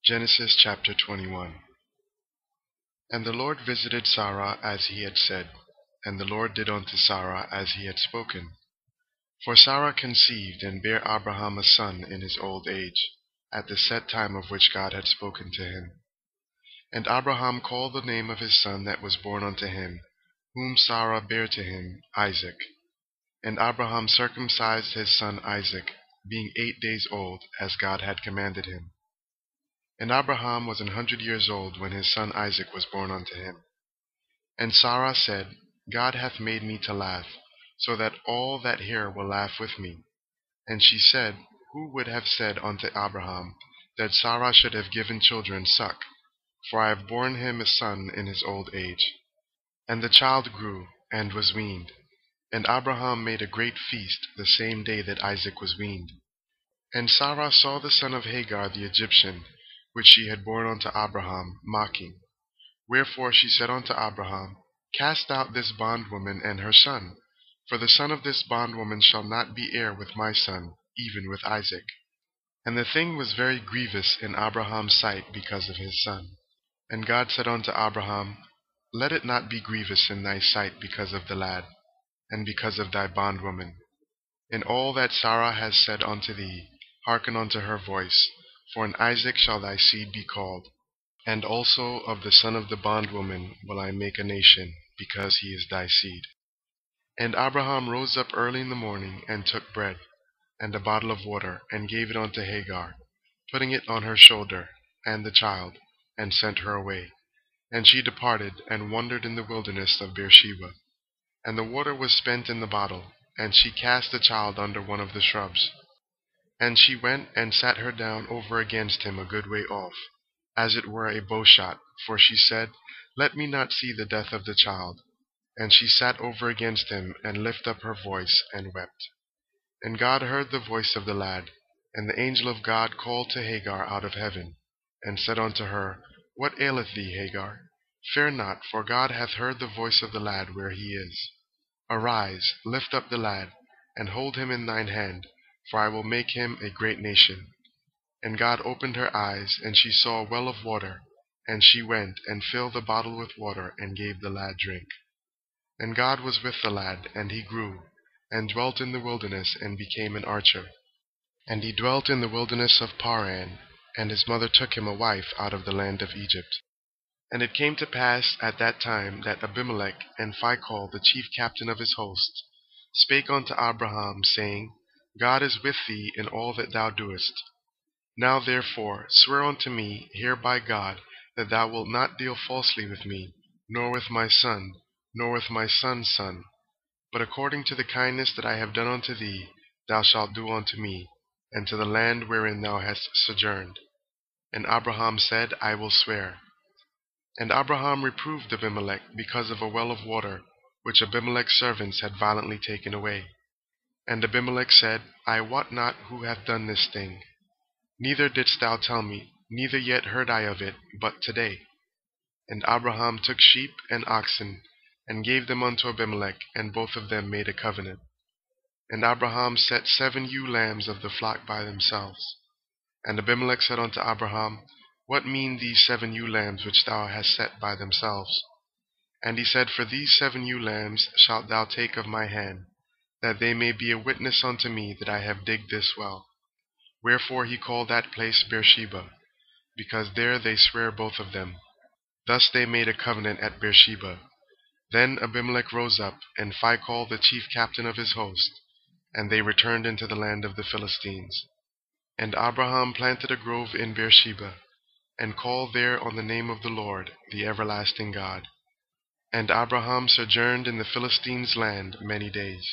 Genesis chapter 21. And the Lord visited Sarah as he had said, and the Lord did unto Sarah as he had spoken. For Sarah conceived and bare Abraham a son in his old age, at the set time of which God had spoken to him. And Abraham called the name of his son that was born unto him, whom Sarah bare to him, Isaac. And Abraham circumcised his son Isaac, being 8 days old, as God had commanded him. And Abraham was 100 years old when his son Isaac was born unto him. And Sarah said, God hath made me to laugh, so that all that hear will laugh with me. And she said, Who would have said unto Abraham, that Sarah should have given children suck? For I have borne him a son in his old age. And the child grew, and was weaned. And Abraham made a great feast the same day that Isaac was weaned. And Sarah saw the son of Hagar the Egyptian, which she had borne unto Abraham, mocking. Wherefore she said unto Abraham, Cast out this bondwoman and her son, for the son of this bondwoman shall not be heir with my son, even with Isaac. And the thing was very grievous in Abraham's sight because of his son. And God said unto Abraham, Let it not be grievous in thy sight because of the lad, and because of thy bondwoman. In all that Sarah has said unto thee, hearken unto her voice, for in Isaac shall thy seed be called. And also of the son of the bondwoman will I make a nation, because he is thy seed. And Abraham rose up early in the morning, and took bread, and a bottle of water, and gave it unto Hagar, putting it on her shoulder, and the child, and sent her away. And she departed, and wandered in the wilderness of Beersheba. And the water was spent in the bottle, and she cast the child under one of the shrubs. And she went and sat her down over against him a good way off, as it were a bowshot, for she said, Let me not see the death of the child. And she sat over against him, and lifted up her voice, and wept. And God heard the voice of the lad, and the angel of God called to Hagar out of heaven, and said unto her, What aileth thee, Hagar? Fear not, for God hath heard the voice of the lad where he is. Arise, lift up the lad, and hold him in thine hand, for I will make him a great nation. And God opened her eyes, and she saw a well of water, and she went and filled the bottle with water, and gave the lad drink. And God was with the lad, and he grew, and dwelt in the wilderness, and became an archer. And he dwelt in the wilderness of Paran, and his mother took him a wife out of the land of Egypt. And it came to pass at that time that Abimelech and Phicol the chief captain of his host spake unto Abraham, saying, God is with thee in all that thou doest. Now therefore swear unto me here by God, that thou wilt not deal falsely with me, nor with my son, nor with my son's son, but according to the kindness that I have done unto thee, thou shalt do unto me, and to the land wherein thou hast sojourned. And Abraham said, I will swear. And Abraham reproved Abimelech because of a well of water, which Abimelech's servants had violently taken away. And Abimelech said, I wot not who hath done this thing. Neither didst thou tell me, neither yet heard I of it, but today. And Abraham took sheep and oxen, and gave them unto Abimelech, and both of them made a covenant. And Abraham set 7 ewe lambs of the flock by themselves. And Abimelech said unto Abraham, What mean these 7 ewe lambs which thou hast set by themselves? And he said, For these 7 ewe lambs shalt thou take of my hand, that they may be a witness unto me that I have digged this well. Wherefore he called that place Beersheba, because there they sware both of them. Thus they made a covenant at Beersheba. Then Abimelech rose up, and Phicol the chief captain of his host, and they returned into the land of the Philistines. And Abraham planted a grove in Beersheba, and called there on the name of the Lord, the everlasting God. And Abraham sojourned in the Philistines' land many days.